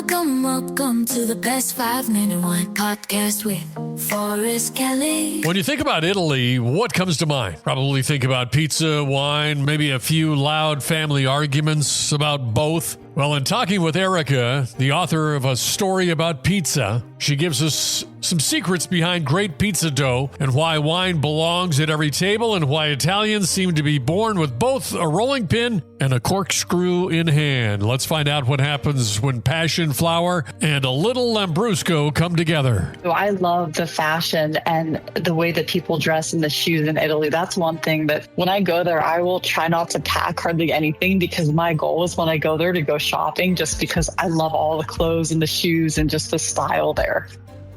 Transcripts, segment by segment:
Welcome to the Best 5 Minute Wine Podcast with Forrest Kelly. When you think about Italy, what comes to mind? Probably think about pizza, wine, maybe a few loud family arguments about both. Well, in talking with Erica, the author of A Story About Pizza, she gives us some secrets behind great pizza dough and why wine belongs at every table and why Italians seem to be born with both a rolling pin and a corkscrew in hand. Let's find out what happens when passion flower and a little Lambrusco come together. I love the fashion and the way that people dress in the shoes in Italy. That's one thing that when I go there, I will try not to pack hardly anything because my goal is when I go there to go shopping, just because I love all the clothes and the shoes and just the style there.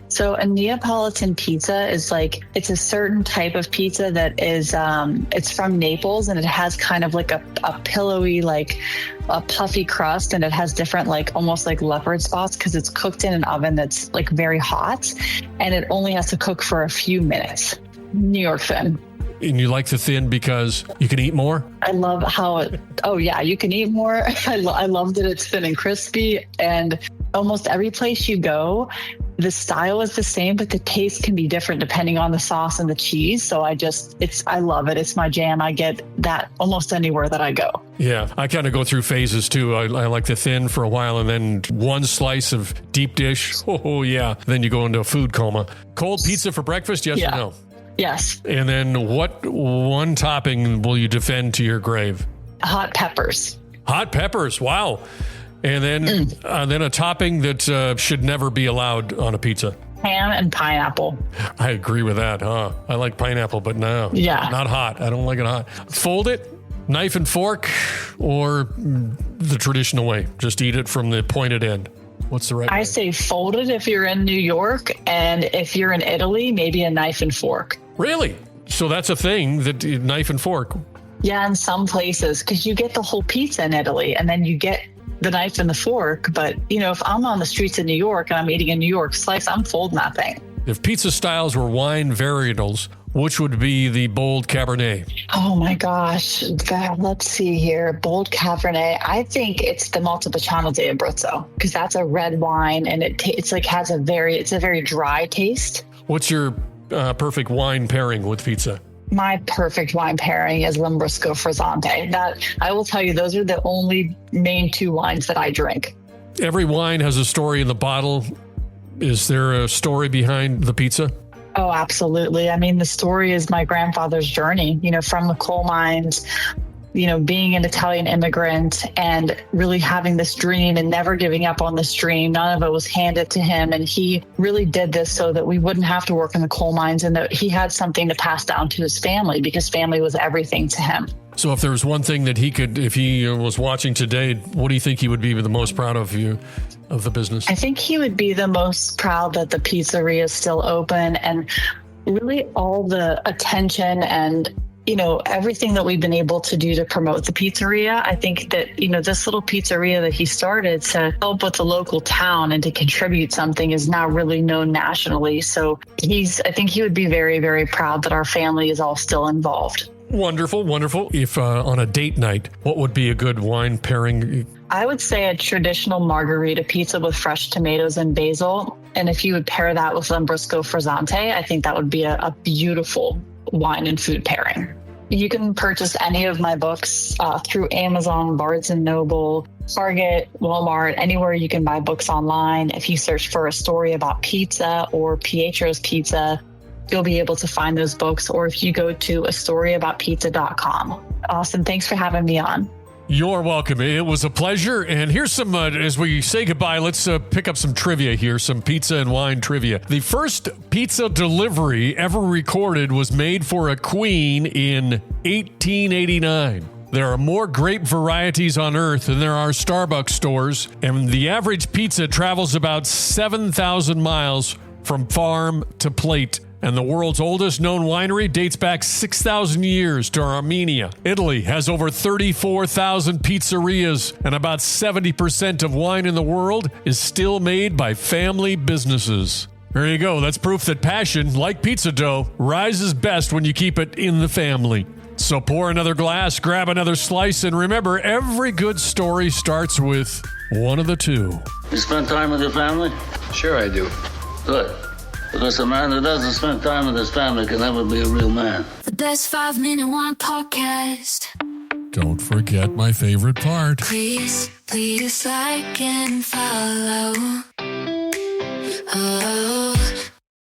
So a Neapolitan pizza is it's a certain type of pizza that is, it's from Naples, and it has kind of like a pillowy, like a puffy crust, and it has different, almost like leopard spots because it's cooked in an oven that's very hot, and it only has to cook for a few minutes. New York thin. And you like the thin because you can eat more? I love how you can eat more. I love that it's thin and crispy, and almost every place you go, the style is the same, but the taste can be different depending on the sauce and the cheese. So I love it. It's my jam. I get that almost anywhere that I go. Yeah, I kind of go through phases too. I like the thin for a while, and then one slice of deep dish. Oh yeah. Then you go into a food coma. Cold pizza for breakfast, yes or no? Yes. And then what one topping will you defend to your grave? Hot peppers. Hot peppers. Wow. And then a topping that should never be allowed on a pizza. Ham and pineapple. I agree with that, huh? I like pineapple, but no. Yeah. Not hot. I don't like it hot. Fold it, knife and fork, or the traditional way. Just eat it from the pointed end. What's the right way? I say fold it if you're in New York, and if you're in Italy, maybe a knife and fork. Really? So that's a thing, that knife and fork. Yeah, in some places, because you get the whole pizza in Italy, and then you get the knife and the fork. But, if I'm on the streets of New York and I'm eating a New York slice, I'm folding that thing. If pizza styles were wine varietals, which would be the bold Cabernet? Oh my gosh. Let's see here. Bold Cabernet. I think it's the Montepulciano di Abruzzo, because that's a red wine, and it's a very dry taste. What's your perfect wine pairing with pizza? My perfect wine pairing is Lambrusco Frizzante. That, I will tell you, those are the only main two wines that I drink. Every wine has a story in the bottle. Is there a story behind the pizza? Oh, absolutely. I mean, the story is my grandfather's journey, from the coal mines, being an Italian immigrant and really having this dream and never giving up on this dream. None of it was handed to him. And he really did this so that we wouldn't have to work in the coal mines, and that he had something to pass down to his family, because family was everything to him. So if there was one thing that he could, if he was watching today, what do you think he would be the most proud of the business? I think he would be the most proud that the pizzeria is still open, and really all the attention and everything that we've been able to do to promote the pizzeria. I think that, this little pizzeria that he started to help with the local town and to contribute something is now really known nationally. So I think he would be very, very proud that our family is all still involved. Wonderful, wonderful. If on a date night, what would be a good wine pairing? I would say a traditional margherita pizza with fresh tomatoes and basil. And if you would pair that with Lambrusco Frizzante, I think that would be a beautiful wine and food pairing. You can purchase any of my books through Amazon, Barnes & Noble, Target, Walmart, anywhere you can buy books online. If you search for A Story About Pizza or Pietro's Pizza, you'll be able to find those books. Or if you go to astoryaboutpizza.com. Awesome. Thanks for having me on. You're welcome. It was a pleasure. And here's some, as we say goodbye, let's pick up some trivia here, some pizza and wine trivia. The first pizza delivery ever recorded was made for a queen in 1889. There are more grape varieties on Earth than there are Starbucks stores, and the average pizza travels about 7,000 miles from farm to plate. And the world's oldest known winery dates back 6,000 years to Armenia. Italy has over 34,000 pizzerias, and about 70% of wine in the world is still made by family businesses. There you go. That's proof that passion, like pizza dough, rises best when you keep it in the family. So pour another glass, grab another slice, and remember, every good story starts with one of the two. You spend time with your family? Sure I do. Good. Because a man who doesn't spend time with his family can never be a real man. The best 5-minute wine podcast. Don't forget my favorite part. Please like and follow.